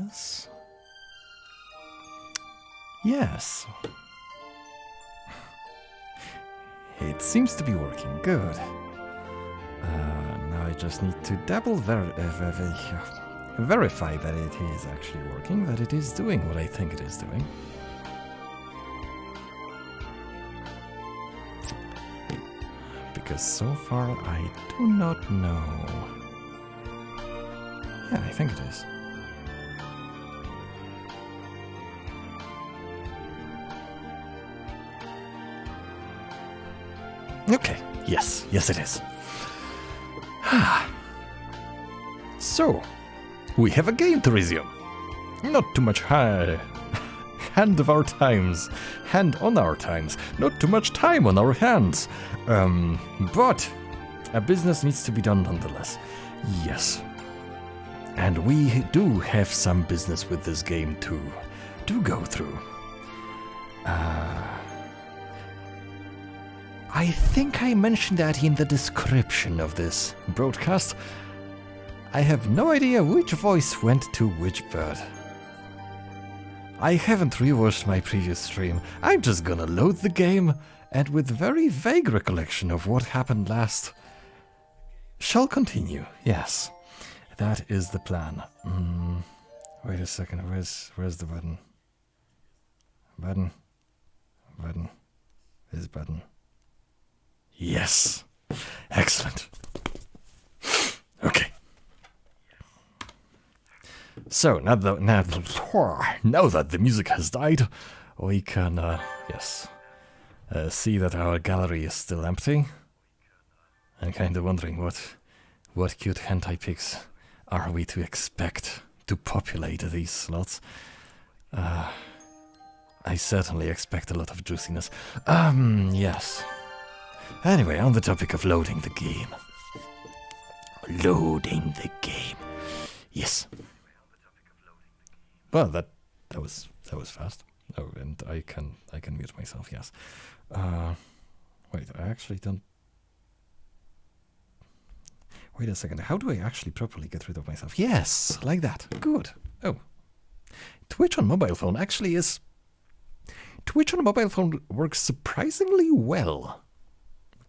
Yes. Yes. It seems to be working. Good. Now I just need to verify that it is actually working, that it is doing what I think it is doing. Because so far I do not know. Yeah, I think it is. Okay, yes, it is. So, we have a game to resume. Not too much hand on our times. Not too much time on our hands. But a business needs to be done nonetheless. Yes. And we do have some business with this game to go through. I think I mentioned that in the description of this broadcast. I have no idea which voice went to which bird. I haven't rewatched my previous stream. I'm just gonna load the game, and with very vague recollection of what happened last, shall continue. Yes, that is the plan. Wait a second, where's the button? Button. This button. Yes. Excellent. Okay. So, now that the music has died, we can, see that our gallery is still empty. I'm kind of wondering what cute hentai pics are we to expect to populate these slots. I certainly expect a lot of juiciness. Yes. Anyway, on the topic of loading the game. Yes. Well, that was fast. Oh, and I can mute myself. Yes. Wait, I actually don't. Wait a second. How do I actually properly get rid of myself? Yes, like that. Good. Oh, Twitch on mobile phone actually is. Twitch on mobile phone works surprisingly well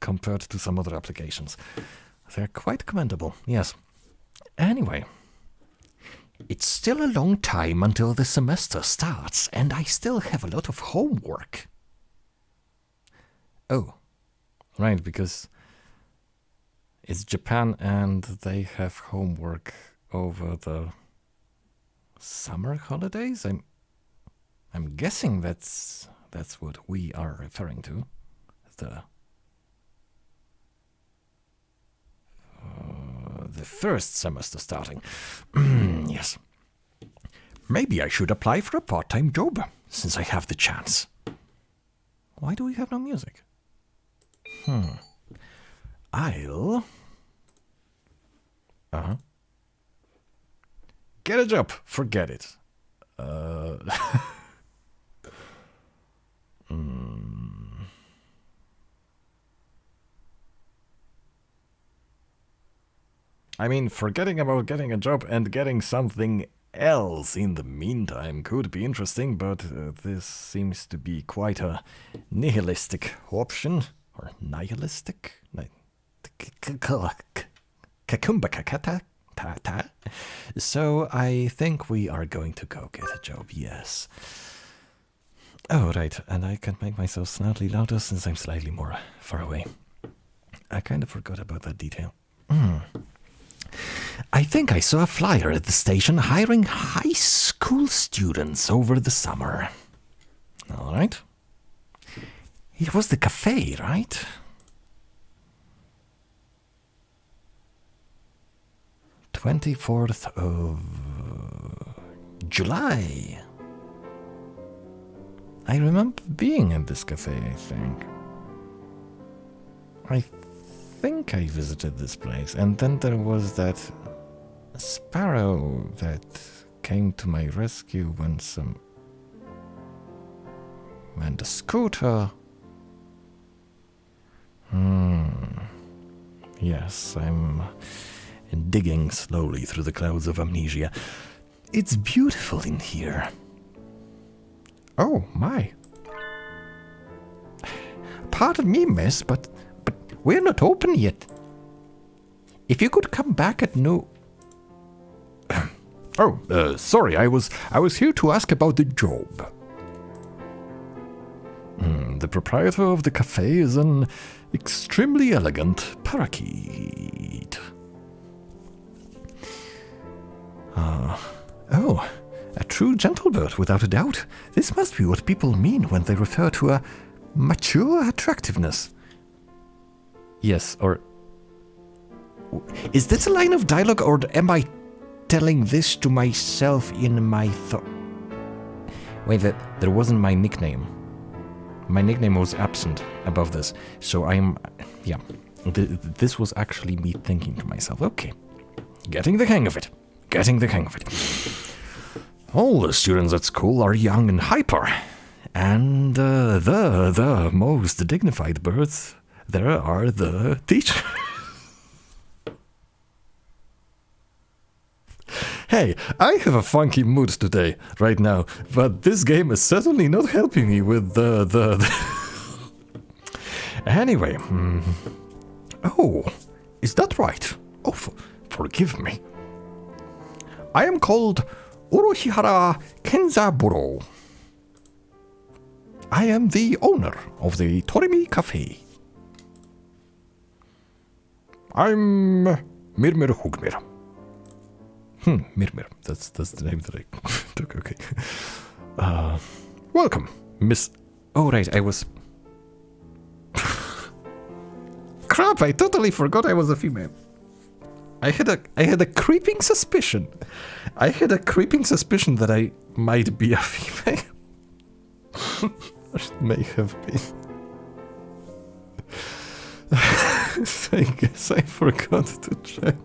compared to some other applications. They're quite commendable. Yes. Anyway. It's still a long time until the semester starts, and I still have a lot of homework. Oh, right, because it's Japan and they have homework over the summer holidays. I'm guessing that's what we are referring to. The first semester starting. Yes. Maybe I should apply for a part-time job, since I have the chance. Why do we have no music? I'll... Get a job. Forget it. I mean, forgetting about getting a job and getting something else in the meantime could be interesting, but this seems to be quite a nihilistic option. Or nihilistic? So I think we are going to go get a job, yes. Oh, right, and I can make myself slightly louder since I'm slightly more far away. I kind of forgot about that detail. I think I saw a flyer at the station hiring high school students over the summer. All right. It was the cafe, right? "24th of July. I remember being at this cafe, I think. I think I visited this place, and then there was that sparrow that came to my rescue when the scooter. Yes, I'm digging slowly through the clouds of amnesia. It's beautiful in here. Oh, my. Pardon me, miss, but we're not open yet. If you could come back at no... Oh, sorry, I was here to ask about the job. The proprietor of the cafe is an extremely elegant parakeet. Oh, a true gentlebird, without a doubt. This must be what people mean when they refer to a mature attractiveness. Yes, or... Is this a line of dialogue, or am I telling this to myself in my thought? Wait, that wasn't my nickname. My nickname was absent above this, so yeah. This was actually me thinking to myself, okay, getting the hang of it. All the students at school are young and hyper, and the most dignified birds there are the teachers. Hey, I have a funky mood today, right now, but this game is certainly not helping me with the... Anyway, Oh, is that right? Oh, forgive me. I am called Urohihara Kenzaburo. I am the owner of the Torimi Cafe. I'm Mirmir Hugmir. Mirmir. That's the name that I took. Okay. Welcome, Miss. Oh right, I was. Crap! I totally forgot I was a female. I had a creeping suspicion. That I might be a female. Or may have been. I guess I forgot to check.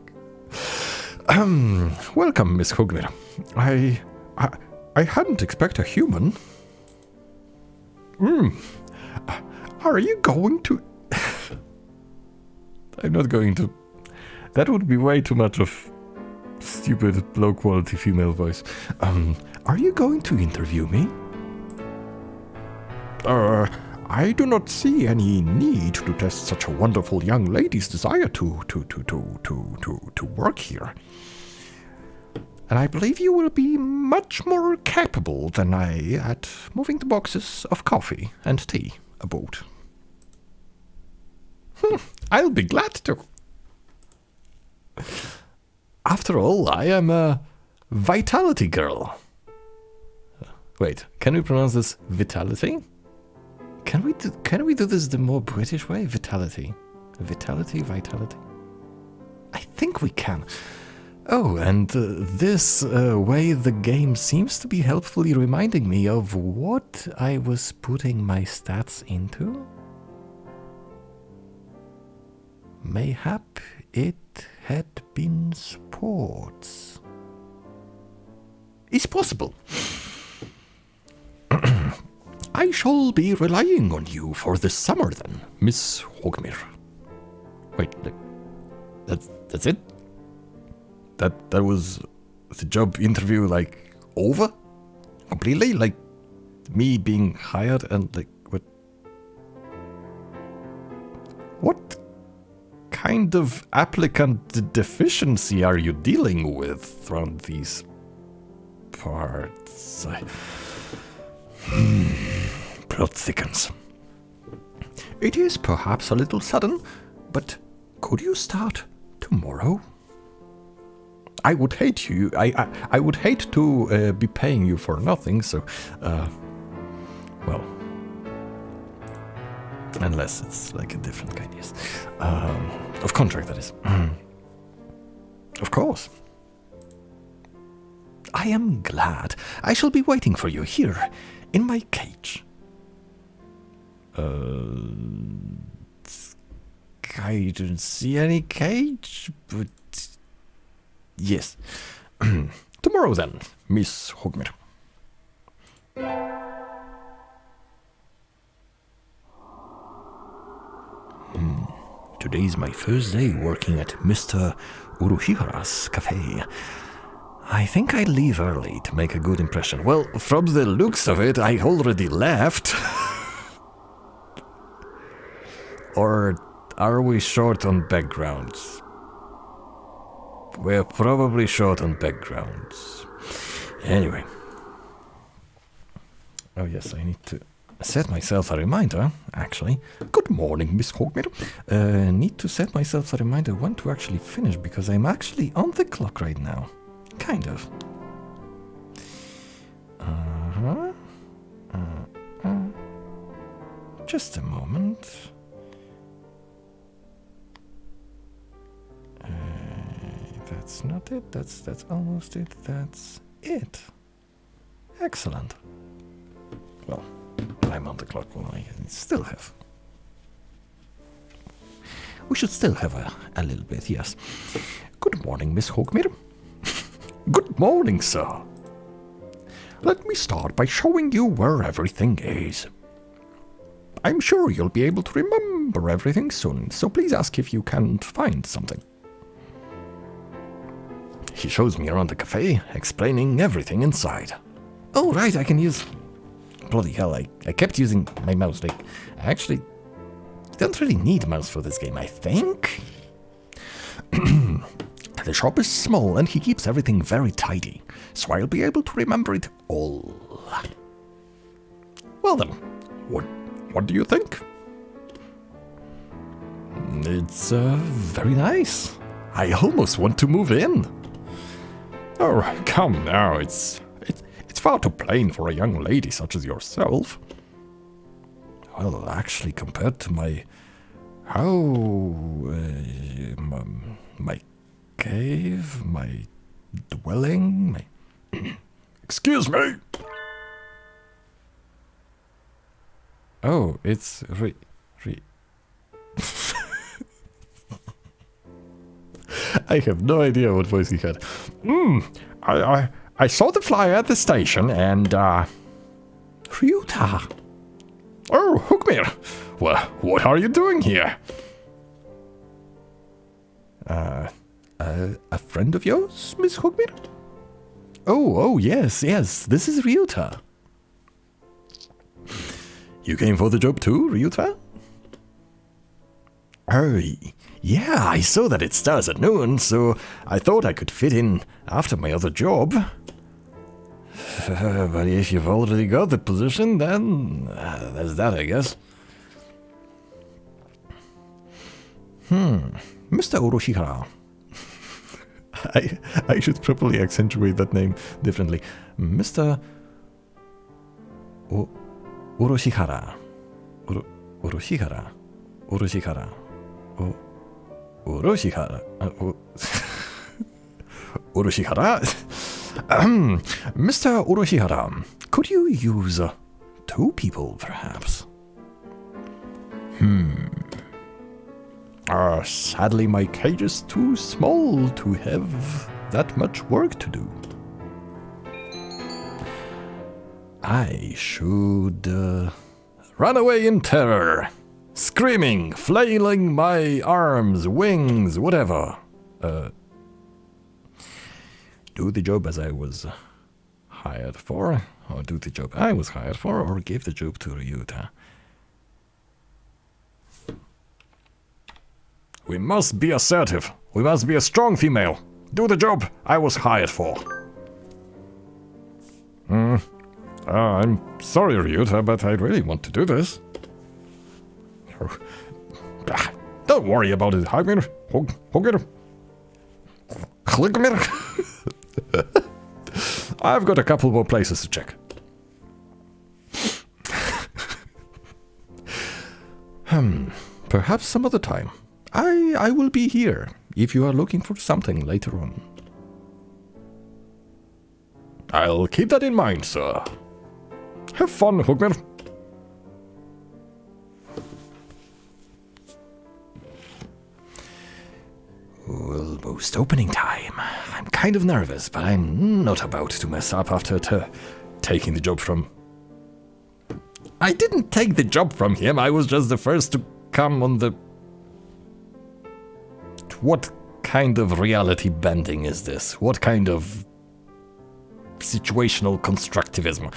Welcome, Miss Hugmir. I hadn't expected a human. Are you going to... I'm not going to... That would be way too much of stupid, low-quality female voice. Are you going to interview me? I do not see any need to test such a wonderful young lady's desire to work here. And I believe you will be much more capable than I at moving the boxes of coffee and tea about. I'll be glad to. After all, I am a vitality girl. Wait, can we pronounce this vitality? Can we do this the more British way? Vitality. Vitality? I think we can. Oh, and this way the game seems to be helpfully reminding me of what I was putting my stats into. Mayhap it had been sports. It's possible. I shall be relying on you for the summer then, Miss Hogmir. Wait, that's it? That was the job interview, like, over? Completely? Like, me being hired and, like, what kind of applicant deficiency are you dealing with around these parts? Plot thickens. It is perhaps a little sudden, but could you start tomorrow? I would hate you. I would hate to be paying you for nothing. So, well, unless it's like a different kind, yes, of contract, that is. Of course. I am glad. I shall be waiting for you here in my cage. I don't see any cage, but yes. Tomorrow then, Miss Hogmir. Today's my first day working at Mr. Uruhihara's cafe. I think I leave early to make a good impression. Well, from the looks of it, I already left. Or are we short on backgrounds? We're probably short on backgrounds. Anyway. Oh yes, I need to set myself a reminder, actually. Good morning, Miss Hogmere. Need to set myself a reminder when to actually finish, because I'm actually on the clock right now. Kind of. Just a moment. That's not it. That's almost it. That's it. Excellent. Well, I'm on the clock. Well, I still have. We should still have a little bit, yes. Good morning, Miss Hogmere. Good morning, sir. Let me start by showing you where everything is. I'm sure you'll be able to remember everything soon, so please ask if you can't find something. He shows me around the cafe, explaining everything inside. Oh, right, I can use... Bloody hell, I kept using my mouse. Like, I actually don't really need a mouse for this game, I think. The shop is small and he keeps everything very tidy, so I'll be able to remember it all. Well then, what do you think? It's very nice. I almost want to move in. Oh, come now, it's far too plain for a young lady such as yourself. Well, actually, compared to my cave, my dwelling, my... Excuse me! Oh, it's I have no idea what voice he had. I saw the flyer at the station and, Ryuta! Oh, Hogmere! Well, what are you doing here? A friend of yours, Miss Hogmere? Oh, yes, this is Ryuta. You came for the job too, Ryuta? Oh, yeah, I saw that it starts at noon, so I thought I could fit in after my other job. But if you've already got the position, then that's that, I guess. Mr. Oroshihara. I should probably accentuate that name differently. Mr. Oroshihara. Oroshihara. Oroshihara. Oroshihara. Oroshihara. Mr. Oroshihara, could you use 2 people, perhaps? Sadly, my cage is too small to have that much work to do. I should run away in terror, screaming, flailing my arms, wings, whatever. Do the job as I was hired for, or do the job I was hired for, or give the job to Ryuta. We must be assertive. We must be a strong female. Do the job I was hired for. I'm sorry, Ryuta, but I really want to do this. Don't worry about it, Hogmere. Hogmere. I've got a couple more places to check. Perhaps some other time. I will be here if you are looking for something later on. I'll keep that in mind, sir. Have fun, Hogmere. Almost opening time. I'm kind of nervous, but I'm not about to mess up after taking the job from... I didn't take the job from him, I was just the first to come on the... What kind of reality bending is this? What kind of situational constructivism.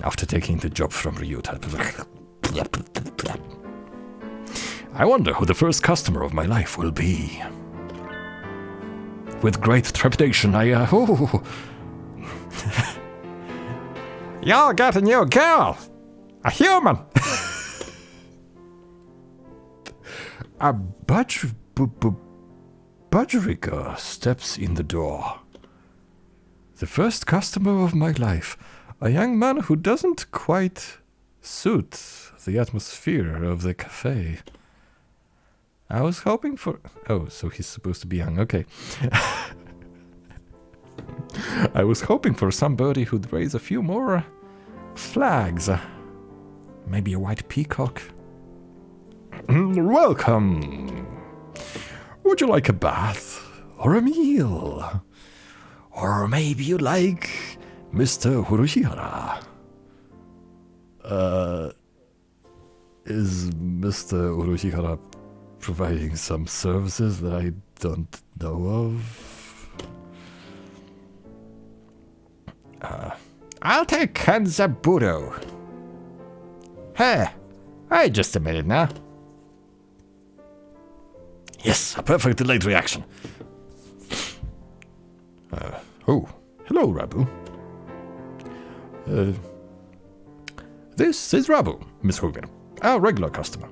After taking the job from Ryuta. I wonder who the first customer of my life will be. With great trepidation, Y'all got a new girl! A human! A budgerigar steps in the door. The first customer of my life. A young man who doesn't quite suit the atmosphere of the cafe. I was hoping for... Oh, so he's supposed to be young. Okay. I was hoping for somebody who'd raise a few more flags. Maybe a white peacock. Welcome. Would you like a bath? Or a meal? Or maybe you like Mr. Urushihara? Is Mr. Urushihara providing some services that I don't know of? I'll take Kanzaburo. Hey, wait just a minute now. Yes, a perfectly late reaction. Oh, hello, Rabu. This is Rabu, Miss Hogan, a regular customer.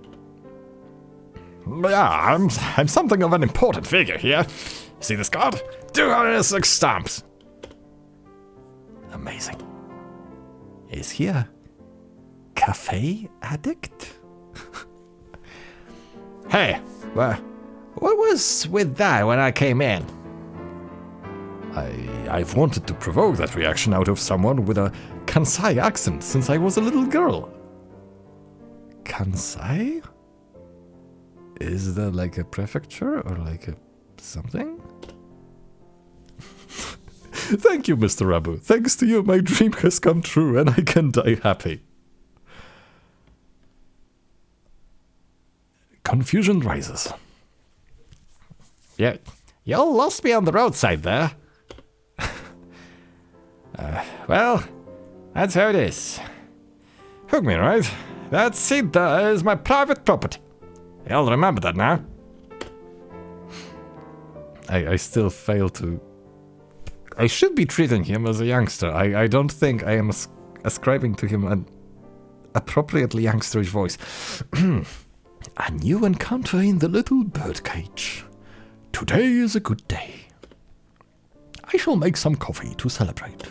Yeah, I'm something of an important figure here. See this card? 206 stamps. Amazing. Is he a cafe addict? Hey, what was with that when I came in? I've wanted to provoke that reaction out of someone with a Kansai accent since I was a little girl. Kansai? Is that like a prefecture or like a something? Thank you, Mr. Rabu. Thanks to you, my dream has come true and I can die happy. Confusion rises. Yeah, y'all lost me on the roadside there. Well, that's how it is. Hook me, right? That seat there is my private property. Y'all remember that now? I still fail to... I should be treating him as a youngster. I don't think I am ascribing to him an appropriately youngsterish voice. A new encounter in the little birdcage. Today is a good day. I shall make some coffee to celebrate.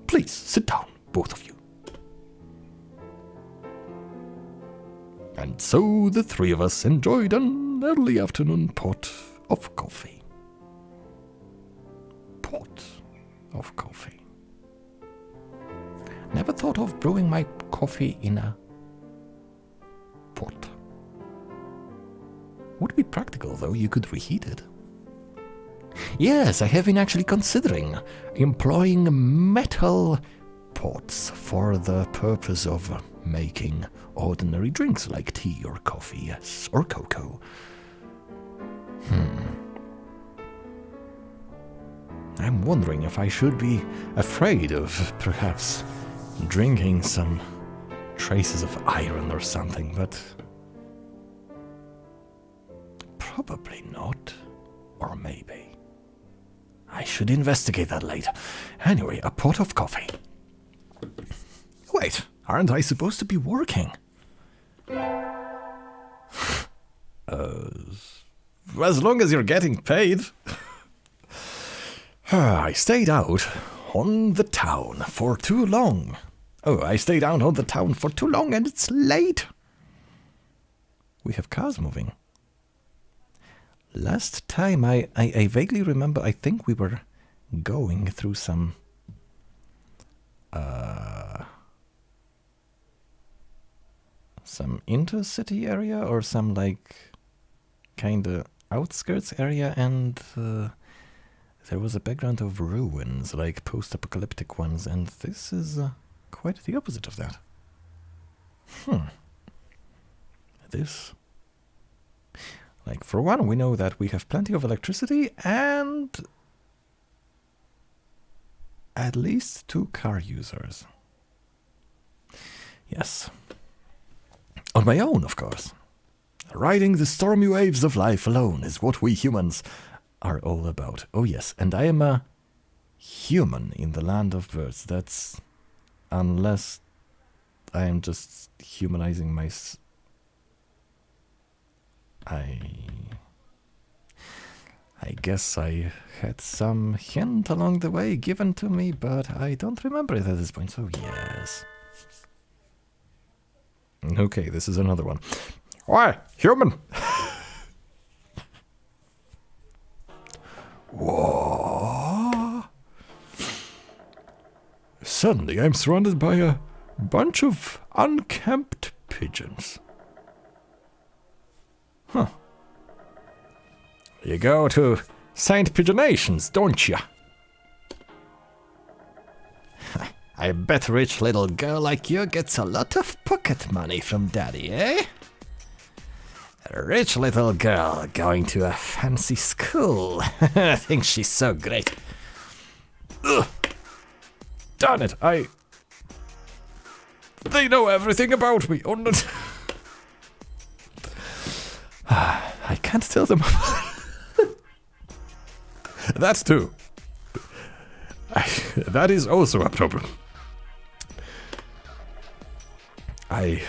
Please sit down, both of you. And so the three of us enjoyed an early afternoon pot of coffee. Pot of coffee. Never thought of brewing my coffee in a pot. Would be practical, though. You could reheat it. Yes, I have been actually considering employing metal pots for the purpose of making ordinary drinks like tea or coffee, yes, or cocoa. I'm wondering if I should be afraid of perhaps drinking some traces of iron or something, but probably not. Or maybe. I should investigate that later. Anyway, a pot of coffee. Wait, aren't I supposed to be working? As long as you're getting paid. I stayed out on the town for too long. Oh, I stayed out on the town for too long and it's late. We have cars moving. Last time I vaguely remember, I think we were going through some intercity area or some like kinda outskirts area, and there was a background of ruins, like post-apocalyptic ones, and this is quite the opposite of that. This... Like, for one, we know that we have plenty of electricity, and at least 2 car users. Yes. On my own, of course. Riding the stormy waves of life alone is what we humans are all about. Oh yes, and I am a human in the land of birds. That's... unless I am just humanizing I guess I had some hint along the way given to me, but I don't remember it at this point, so yes. Okay, this is another one. Why, human? Whoa. Suddenly I'm surrounded by a bunch of unkempt pigeons. Huh. You go to Saint Pigeonations, don't you? I bet a rich little girl like you gets a lot of pocket money from daddy, eh? A rich little girl going to a fancy school. Thinks she's so great. Ugh. Darn it, they know everything about me. Oh, no. I can't tell them. That too. That is also a problem. I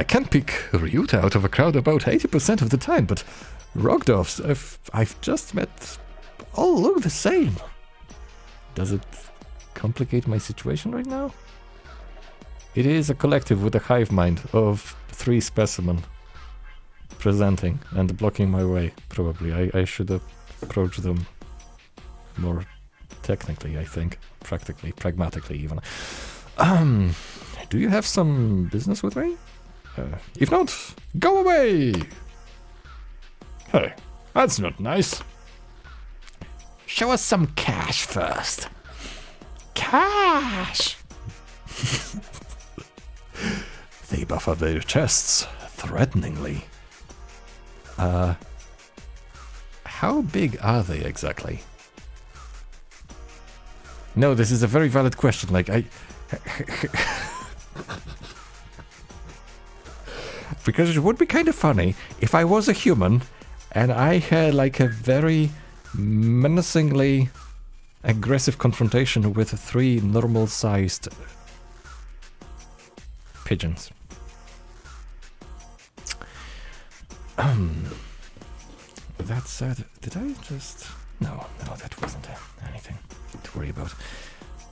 can pick Ryuta out of a crowd about 80% of the time, but Rogdovs I've just met all look the same. Does it complicate my situation right now? It is a collective with a hive mind of 3 specimen presenting and blocking my way, probably. I should approach them more technically, I think. Practically, pragmatically even. Do you have some business with me? If not, go away! Hey, that's not nice. Show us some cash first. Cash! They buffer their chests threateningly. How big are they exactly? No, this is a very valid question. Like, because it would be kind of funny if I was a human and I had like a very menacingly aggressive confrontation with 3 normal-sized pigeons. That said, did I just... No, that wasn't anything to worry about.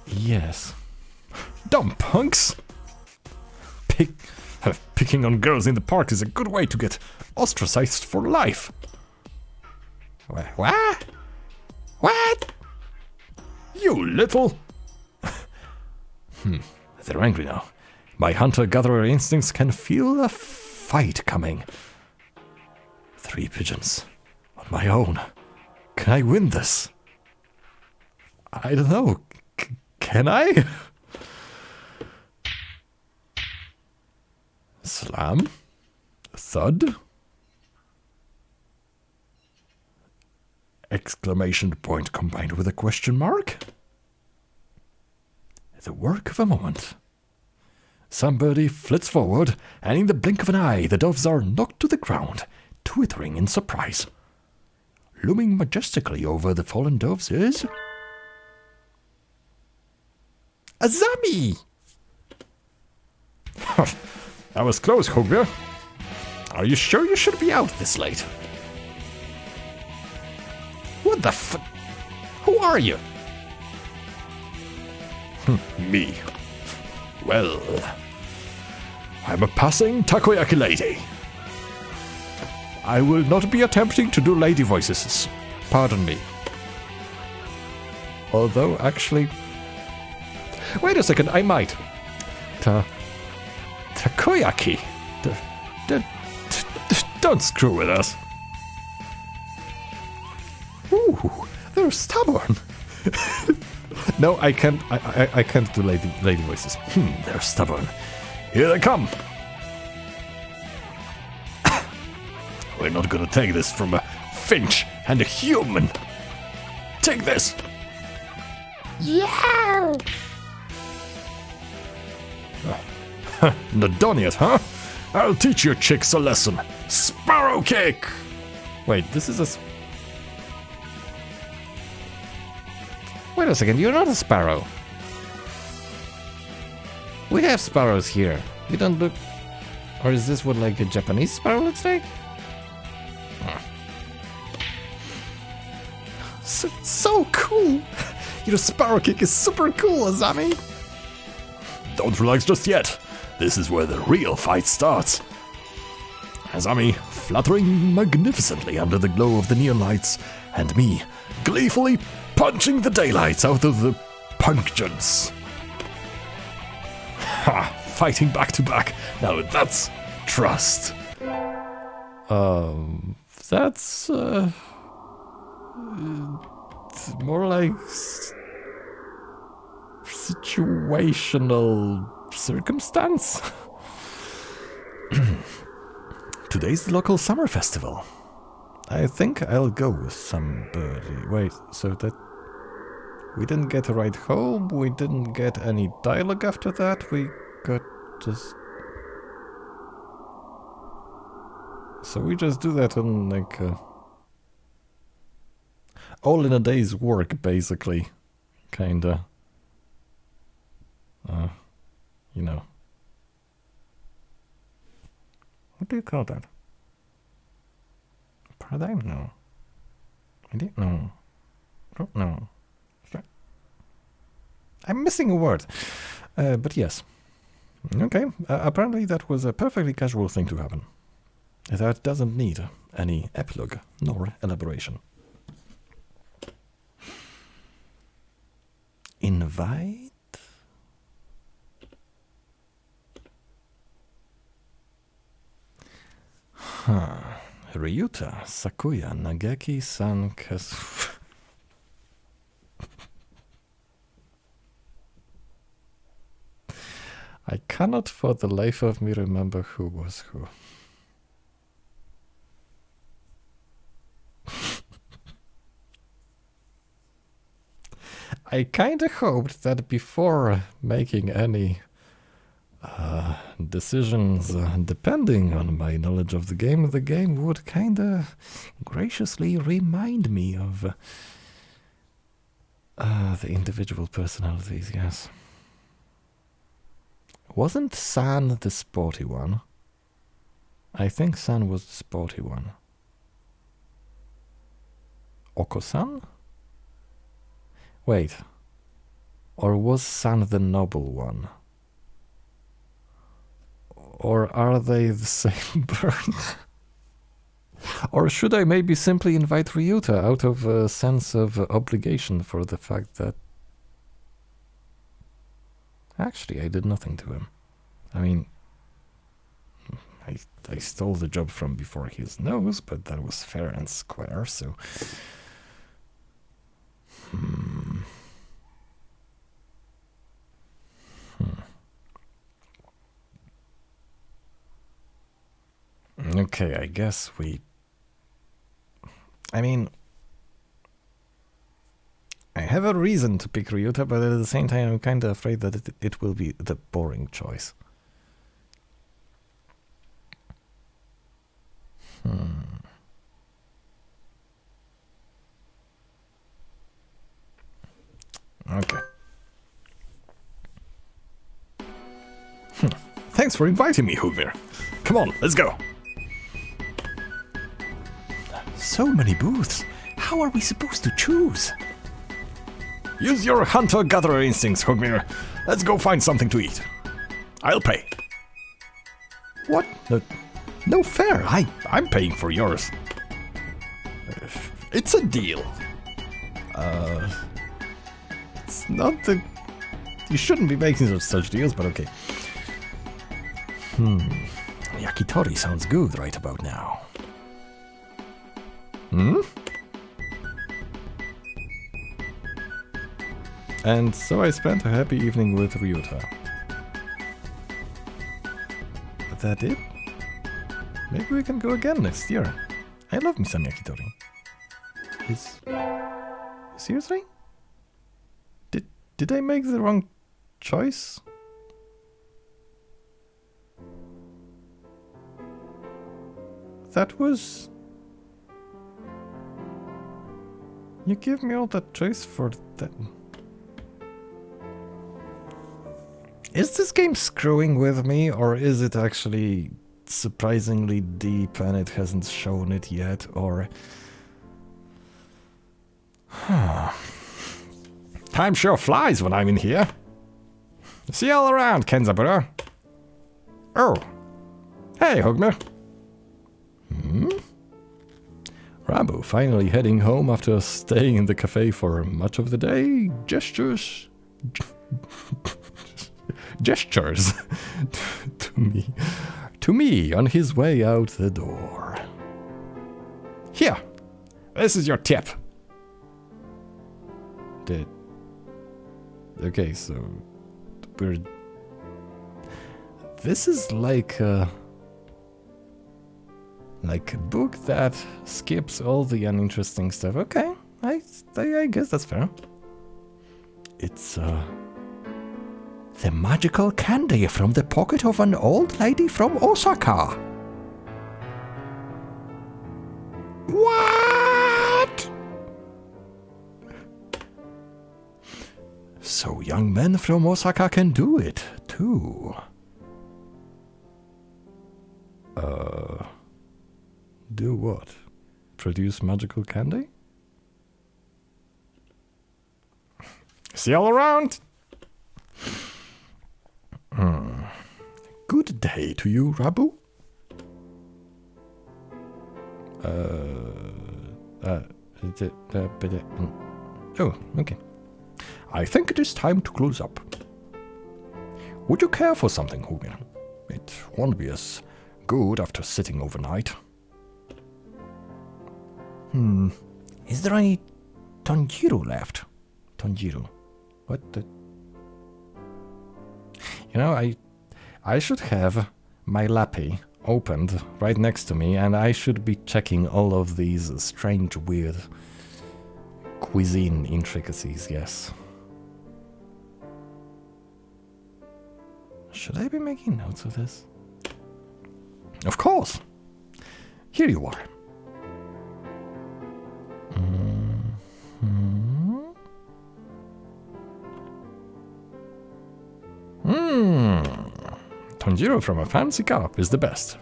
Yes. Dumb punks! Picking on girls in the park is a good way to get ostracized for life. What? What? You little... They're angry now. My hunter-gatherer instincts can feel a fight coming. 3 pigeons. On my own. Can I win this? I don't know. Can I? Slam? Thud? Exclamation point combined with a question mark? The work of a moment. Somebody flits forward, and in the blink of an eye, the doves are knocked to the ground, twittering in surprise. Looming majestically over the fallen doves is... Azami! That was close, Hogger. Are you sure you should be out this late? What the f... Who are you? Me. Well... I'm a passing takoyaki lady. I will not be attempting to do lady voices. Pardon me. Although, actually... Wait a second, I might. Takoyaki. Don't screw with us. Ooh, they're stubborn. No, I can't. I can't do lady voices. They're stubborn. Here they come. We're not gonna take this from a finch and a human. Take this. Yeah! Not done yet, huh? I'll teach your chicks a lesson. Sparrow kick! Wait, this is a... Wait a second, you're not a sparrow. We have sparrows here. You don't look... Or is this what, like, a Japanese sparrow looks like? So cool! Your sparrow kick is super cool, Azami! Don't relax just yet. This is where the real fight starts. Azami fluttering magnificently under the glow of the neon lights, and me gleefully punching the daylights out of the punctions. Ha! Fighting back to back. Now that's trust. That's it's more like situational circumstance. Today's the local summer festival. I think I'll go with somebody. Wait, so that... We didn't get a ride home, we didn't get any dialogue after that, we got just... So we just do that on like all in a day's work, basically. Kinda. You know. What do you call that? Paradigm? No. I don't know. Don't know. I'm missing a word. But yes. Okay. Apparently that was a perfectly casual thing to happen. That doesn't need any epilogue nor elaboration. Invite? Huh. Ryuta, Sakuya, Nageki-san, I cannot for the life of me remember who was who. I kinda hoped that before making any decisions depending on my knowledge of the game would kinda graciously remind me of the individual personalities, yes. Wasn't San the sporty one? I think San was the sporty one. Oko-san? Wait. Or was San the noble one? Or are they the same bird? Or should I maybe simply invite Ryuta out of a sense of obligation for the fact that... Actually, I did nothing to him. I mean, I stole the job from before his nose, but that was fair and square, so... Okay, I guess we... I mean... I have a reason to pick Ryuta, but at the same time I'm kinda afraid that it will be the boring choice. Okay. Thanks for inviting me, Hugmir. Come on, let's go. So many booths. How are we supposed to choose? Use your hunter-gatherer instincts, Hugmir. Let's go find something to eat. I'll pay. What? No fair. I'm paying for yours. It's a deal. It's not the... You shouldn't be making such deals, but okay. Yakitori sounds good right about now. And so I spent a happy evening with Ryuta. But that it? Maybe we can go again next year. I love me some Yakitori. Seriously? Did I make the wrong choice? That was... You give me all that choice for that... Is this game screwing with me, or is it actually surprisingly deep and it hasn't shown it yet, or... Time sure flies when I'm in here. See you all around, Kenzaburo. Oh. Hey, Hogmer. Rambo finally heading home after staying in the cafe for much of the day. Gestures to me on his way out the door. Here, this is your tip. Okay, so this is like a book that skips all the uninteresting stuff. Okay, I guess that's fair. It's the magical candy from the pocket of an old lady from Osaka. What? So young men from Osaka can do it too. Do what? Produce magical candy? See you all around! Good day to you, Rabu. Oh, okay. I think it is time to close up. Would you care for something, Hugin? It won't be as good after sitting overnight. Is there any Tanjiro left? Tanjiro. What the... You know, I should have my lappy opened right next to me, and I should be checking all of these strange, weird cuisine intricacies, yes. Should I be making notes of this? Of course! Here you are. Tanjiro from a fancy cup is the best.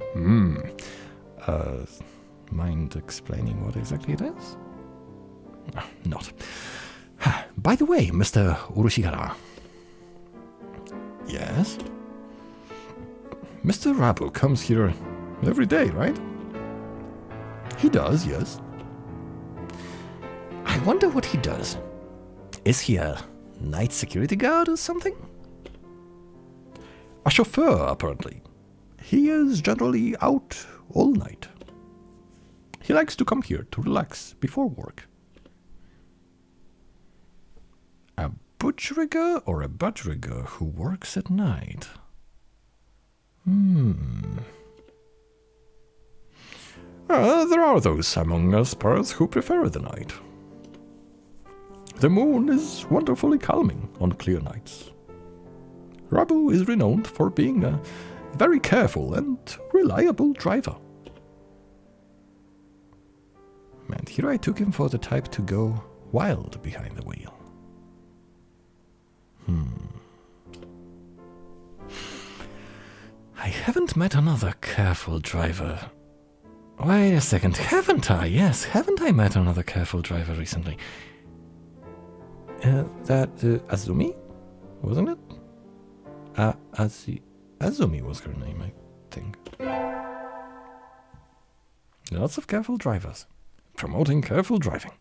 Mind explaining what exactly it is? Not. By the way, Mr. Urushigara. Yes? Mr. Rabu comes here every day, right? He does, yes. I wonder what he does. Is he a night security guard or something? A chauffeur, apparently. He is generally out all night. He likes to come here to relax before work. A butcheriger or a budgeriger who works at night? There are those among us Perths who prefer the night. The moon is wonderfully calming on clear nights. Rabu is renowned for being a very careful and reliable driver. And here I took him for the type to go wild behind the wheel. I haven't met another careful driver. Wait a second, haven't I? Yes, haven't I met another careful driver recently? Azumi? Wasn't it? Azumi was her name, I think. Lots of careful drivers. Promoting careful driving.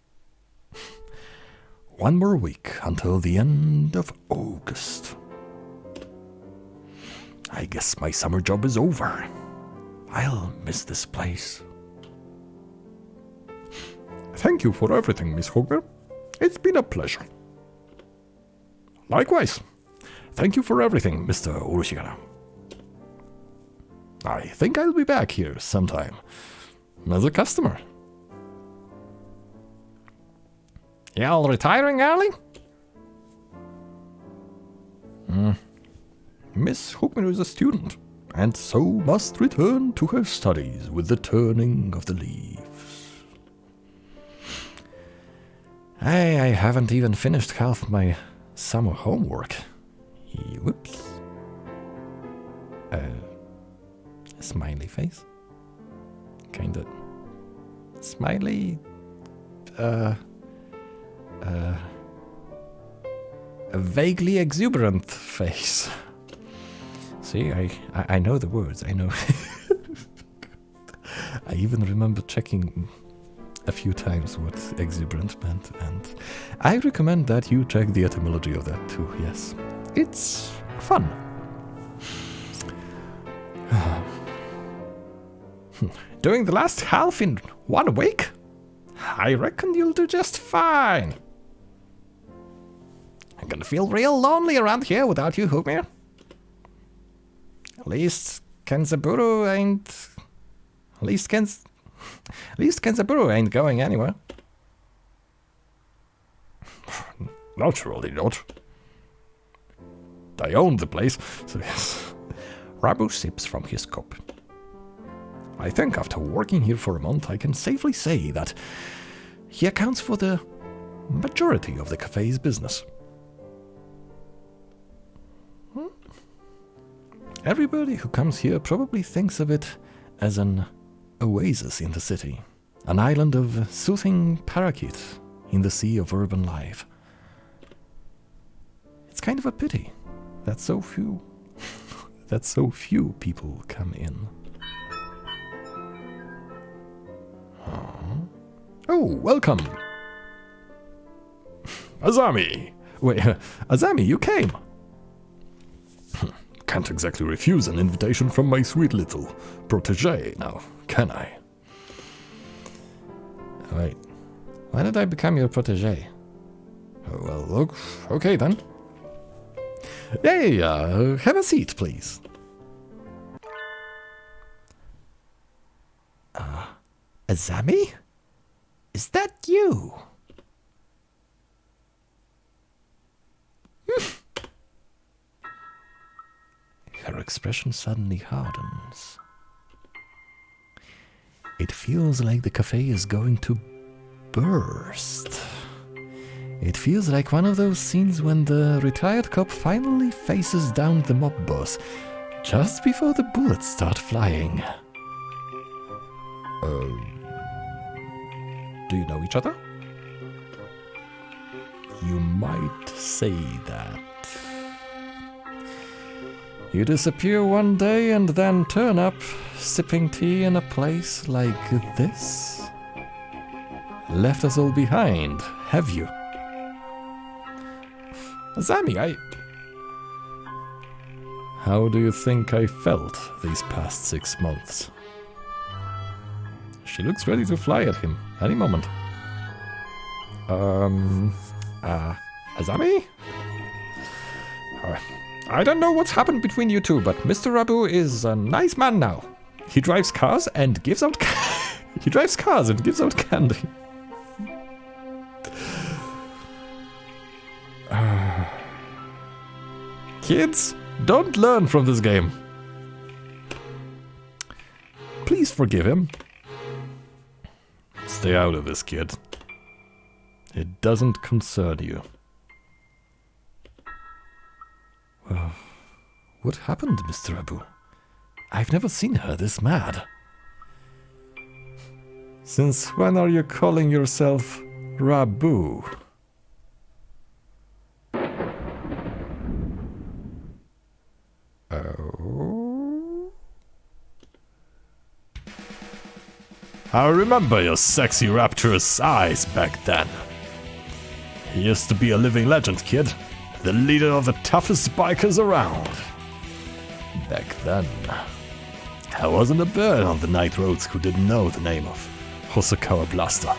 One more week until the end of August. I guess my summer job is over. I'll miss this place. Thank you for everything, Miss Hogmer. It's been a pleasure. Likewise. Thank you for everything, Mr. Urushigara. I think I'll be back here sometime. As a customer. Y'all retiring early? Miss Hookmer is a student, and so must return to her studies with the turning of the leaves. I haven't even finished half my summer homework. Whoops. Smiley face? Kinda. Smiley. A vaguely exuberant face. See, I know the words, I know. I even remember checking a few times what exuberant meant, and I recommend that you check the etymology of that too, yes. It's fun. Doing the last half in 1 week? I reckon you'll do just fine. I'm gonna feel real lonely around here without you, Hookmere. At least Kenzaburo ain't... At least Kenzaburo ain't going anywhere. Naturally not. I own the place, so yes. Rabu sips from his cup. I think after working here for a month, I can safely say that he accounts for the majority of the cafe's business. Everybody who comes here probably thinks of it as an oasis in the city, an island of soothing parakeet in the sea of urban life. It's kind of a pity that so few people come in. Oh, welcome! Azami! Wait, Azami, you came! Can't exactly refuse an invitation from my sweet little protege now, can I? Wait, why did I become your protege? Oh, well, look, okay then. Hey, have a seat, please. Azami? Is that you? Her expression suddenly hardens. It feels like the cafe is going to burst. It feels like one of those scenes when the retired cop finally faces down the mob boss, just before the bullets start flying. Do you know each other? You might say that. You disappear one day and then turn up, sipping tea in a place like this? Left us all behind, have you? Azami, How do you think I felt these past 6 months? She looks ready to fly at him any moment. Azami? I don't know what's happened between you two, but Mr. Rabu is a nice man now. He drives cars and gives out candy. Kids, don't learn from this game. Please forgive him. Stay out of this, kid. It doesn't concern you. Well, what happened, Mr. Abu? I've never seen her this mad. Since when are you calling yourself Rabu? Oh? I remember your sexy rapturous eyes back then. You used to be a living legend, kid. The leader of the toughest bikers around. Back then, I wasn't a bird on the night roads who didn't know the name of Hosokawa Blaster.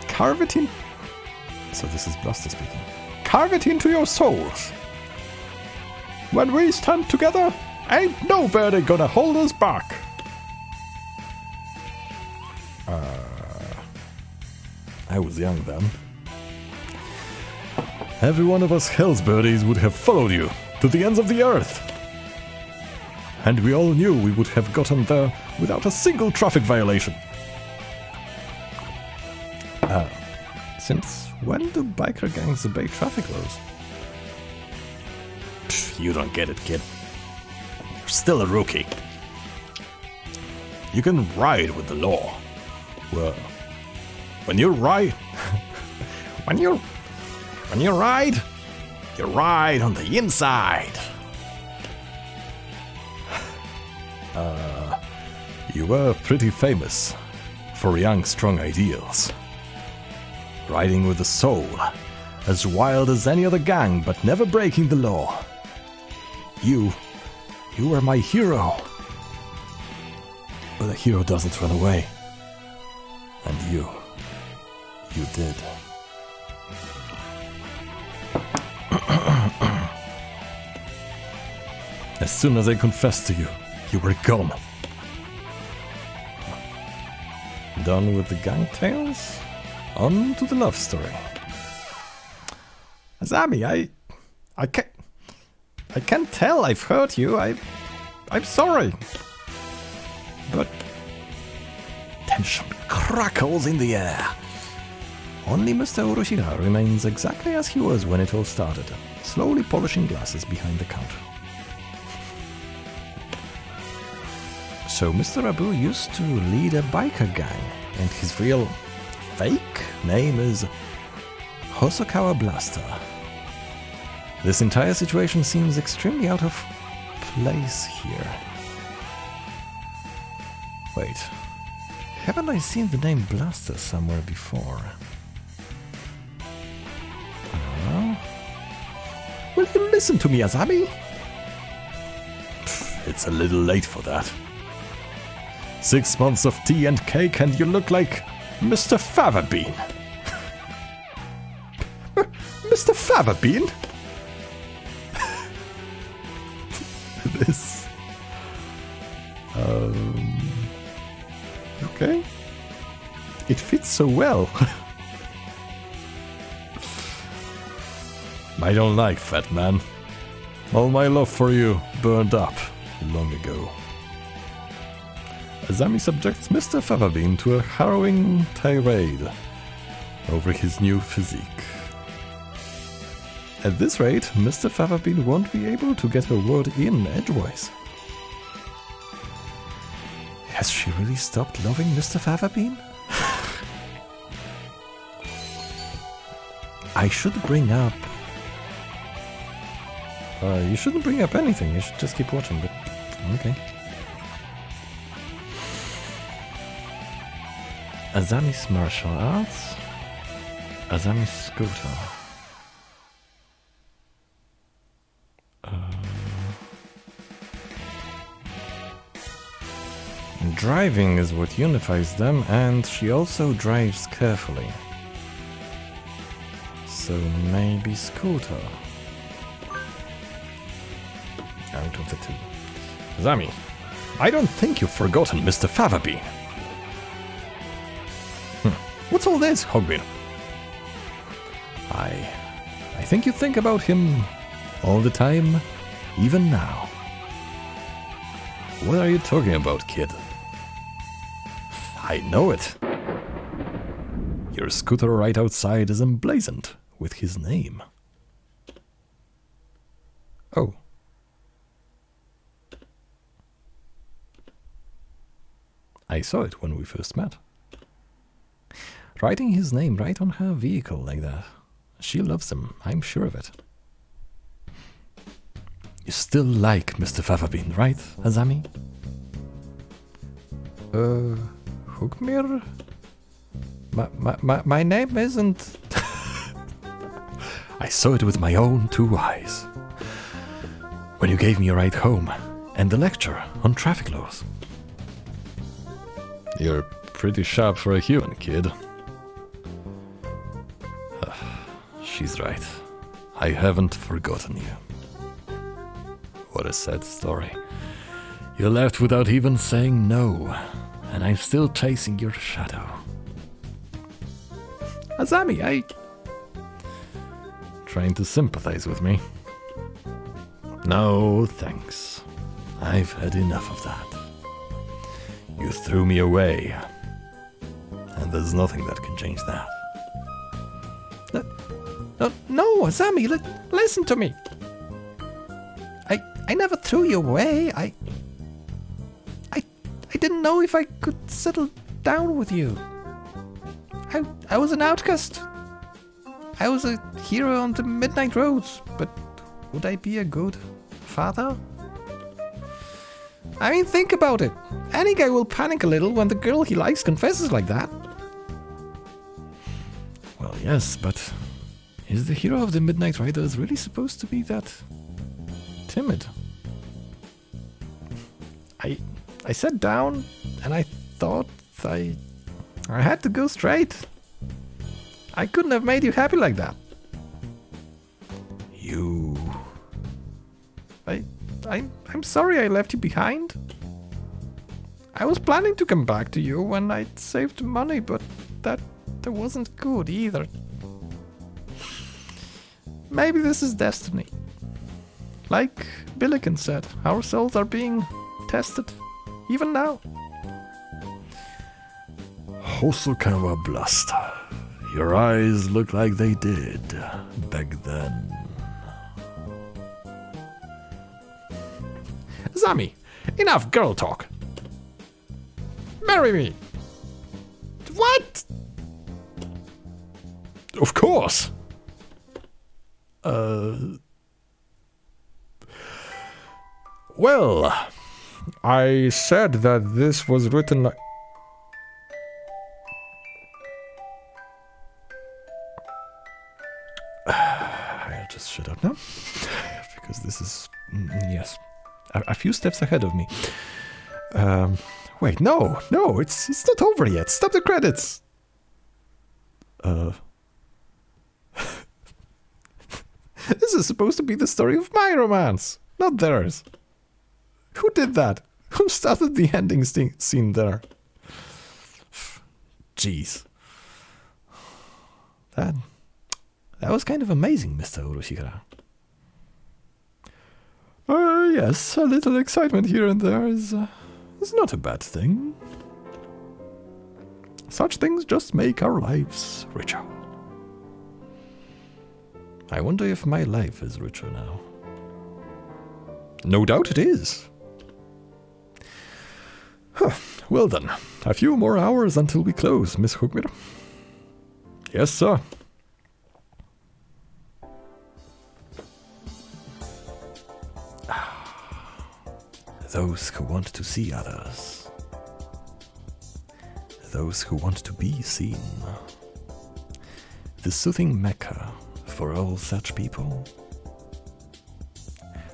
Carve it in... So this is Blaster speaking. Carve it into your souls. When we stand together, ain't nobody gonna hold us back. I was young then. every one of us Hellsbirdies would have followed you to the ends of the earth. And we all knew we would have gotten there without a single traffic violation. Since when do biker gangs obey traffic laws? Pfft, you don't get it, kid. You're still a rookie. You can ride with the law. Well, when you ride... when you ride on the inside. You were pretty famous for young, strong ideals. Riding with a soul, as wild as any other gang, but never breaking the law. You were my hero. But a hero doesn't run away. And you did. As soon as I confessed to you, you were gone. Done with the gang tales? On to the love story. Azami, I can't tell I've hurt you. I'm sorry. But tension crackles in the air. Only Mr. Oroshira remains exactly as he was when it all started, slowly polishing glasses behind the counter. So Mr. Abu used to lead a biker gang, and his real fake name is Hosokawa Blaster. This entire situation seems extremely out of place here. Wait, haven't I seen the name Blaster somewhere before? Will you listen to me, Azami? It's a little late for that. 6 months of tea and cake and you look like Mr. Favabean. Mr. Favabean? This... Okay. It fits so well. I don't like fat man. All my love for you burned up long ago. Azami subjects Mr. Favabean to a harrowing tirade over his new physique. At this rate, Mr. Favabean won't be able to get a word in edgewise. Has she really stopped loving Mr. Favabean? I should bring up... you shouldn't bring up anything, you should just keep watching, but... okay. Azami's martial arts. Azami's scooter. Driving is what unifies them, and she also drives carefully. So maybe scooter. Out of the two. Azami, I don't think you've forgotten Mr. Favabean. What's all this, Hogbin? I think you think about him all the time, even now. What are you talking about, kid? I know it. Your scooter right outside is emblazoned with his name. Oh. I saw it when we first met. Writing his name right on her vehicle like that. She loves him, I'm sure of it. You still like Mr. Favabean, right, Azami? Hugmir? My name isn't... I saw it with my own 2 eyes. When you gave me a ride home, and the lecture on traffic laws. You're pretty sharp for a human, kid. She's right. I haven't forgotten you. What a sad story. You left without even saying no, and I'm still chasing your shadow. Azami, trying to sympathize with me. No, thanks. I've had enough of that. You threw me away, and there's nothing that can change that. No, Sammy, listen to me. I never threw you away. I didn't know if I could settle down with you. I was an outcast. I was a hero on the midnight roads, but would I be a good father? I mean, think about it. Any guy will panic a little when the girl he likes confesses like that. Well, yes, but is the hero of the Midnight Riders really supposed to be that timid? I sat down and I thought I had to go straight. I couldn't have made you happy like that. You... I'm sorry I left you behind. I was planning to come back to you when I'd saved money, but that wasn't good either. Maybe this is destiny. Like Billiken said, our souls are being tested, even now. Hosokawa Blaster. Your eyes look like they did back then. Zami, enough girl talk. Marry me. What? Of course. Well, I said that this was written like... I'll just shut up now. Because this is... yes. A few steps ahead of me. Wait, no, it's not over yet. Stop the credits. This is supposed to be the story of my romance, not theirs. Who did that? Who started the ending scene there? Jeez. That was kind of amazing, Mr. Urushihara. Yes, a little excitement here and there is not a bad thing. Such things just make our lives richer. I wonder if my life is richer now. No doubt it is. Huh. Well then, a few more hours until we close, Miss Hugmir. Yes, sir. Those who want to see others. Those who want to be seen. The soothing mecca for all such people.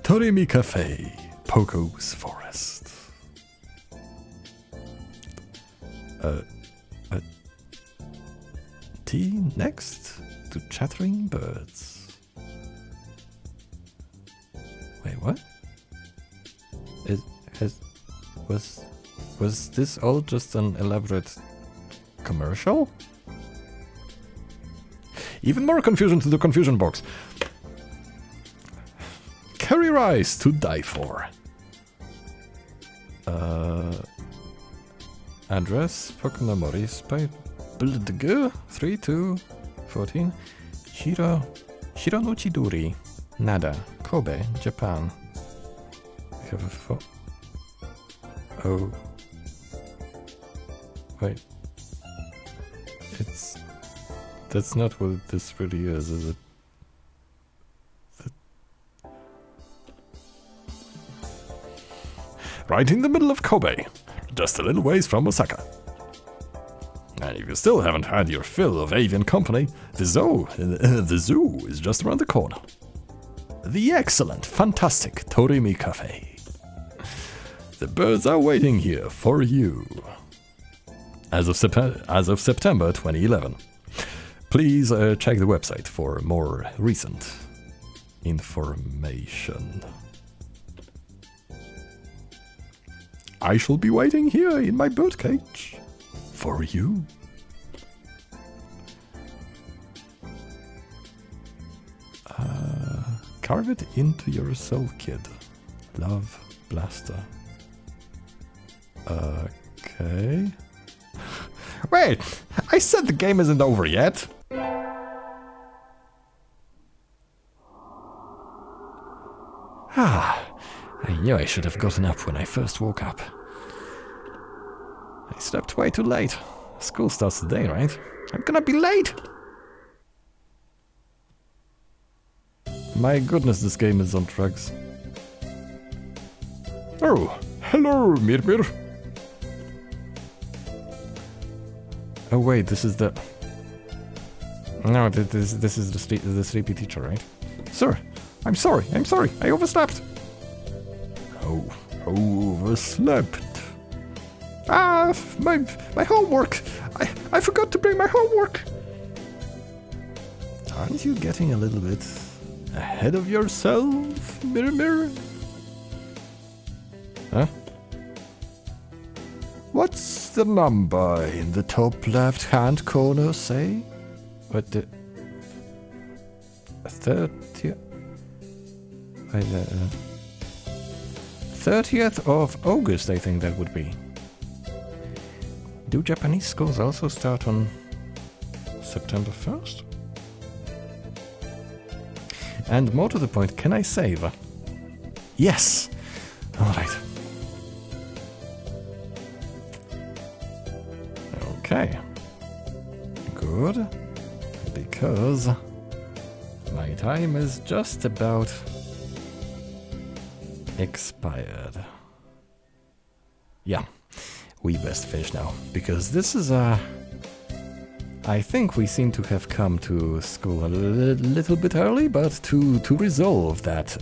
Torimi Cafe, Poco's Forest. Tea next to chattering birds. Wait, what? Was this all just an elaborate commercial? Even more confusion to the confusion box. Curry rice to die for. Address Pokemon Moris by Bldg 3214 Shironuchiduri Nada Kobe Japan. We have a oh wait, that's not what this really is it? Right in the middle of Kobe, just a little ways from Osaka. And if you still haven't had your fill of avian company, the zoo is just around the corner. The excellent, fantastic Torimi Cafe. The birds are waiting here for you. As of September 2011. Please check the website for more recent information. I shall be waiting here in my birdcage for you. Carve it into your soul, kid. Love, Blaster. Okay. Wait! I said the game isn't over yet! Ah, I knew I should have gotten up when I first woke up. I slept way too late. School starts today, right? I'm gonna be late! My goodness, this game is on drugs. Oh, hello, Mirmir. Oh wait, this is the... No, this is the sleepy teacher, right? Sir, I'm sorry, I overslept. Oh, overslept. Ah, my homework. I forgot to bring my homework. Aren't you getting a little bit ahead of yourself, Mirror? Huh? What's the number in the top left-hand corner say? What the... 30... 30th of August, I think that would be. Do Japanese schools also start on September 1st? And more to the point, can I save? Yes! Alright. Okay. Good. Because my time is just about expired. Yeah, we best finish now, because this is I think we seem to have come to school a little bit early, but to resolve that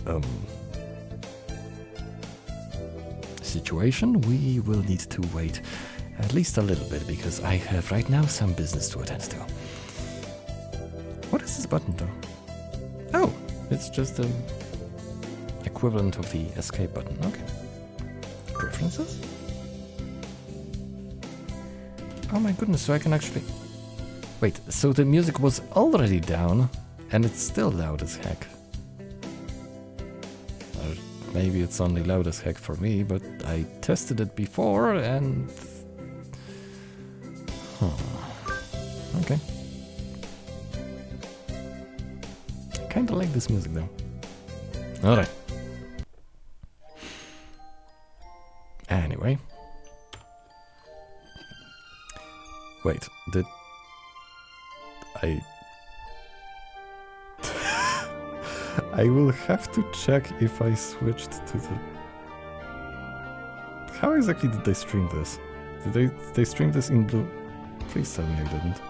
situation, we will need to wait at least a little bit, because I have right now some business to attend to. What is this button though? Oh, it's just the equivalent of the escape button. Okay. Preferences? Oh my goodness, so I can actually... Wait, so the music was already down, and it's still loud as heck. Or maybe it's only loud as heck for me, but I tested it before, and... Huh. Okay. I kinda like this music though. Alright. Anyway. Wait, did I... I will have to check if I switched to the... How exactly did they stream this? Did they stream this in blue? Please tell me I didn't.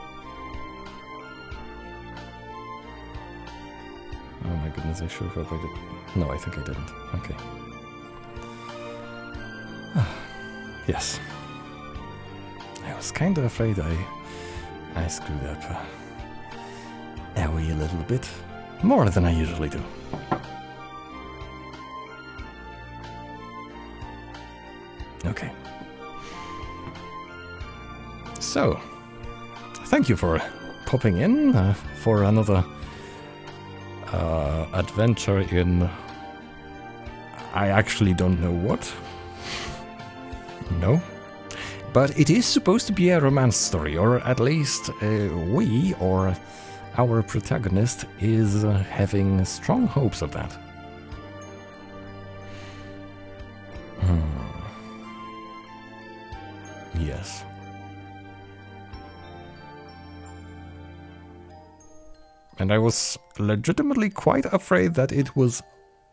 Oh my goodness, I sure hope I did. No, I think I didn't. Okay. Yes. I was kinda afraid I screwed up a wee little bit. More than I usually do. Okay. So, thank you for popping in for another adventure in... I actually don't know what. No. But it is supposed to be a romance story, or at least we, or our protagonist, is having strong hopes of that. Yes. And I was legitimately quite afraid that it was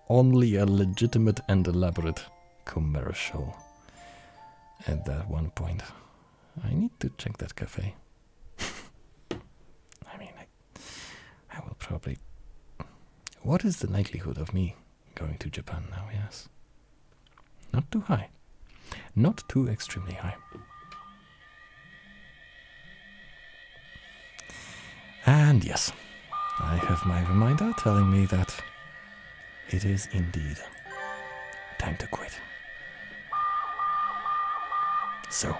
only a legitimate and elaborate commercial. At that one point. I need to check that cafe. I mean, I will probably... What is the likelihood of me going to Japan now, yes? Not too high. Not too extremely high. And yes, I have my reminder telling me that it is indeed time to quit. So,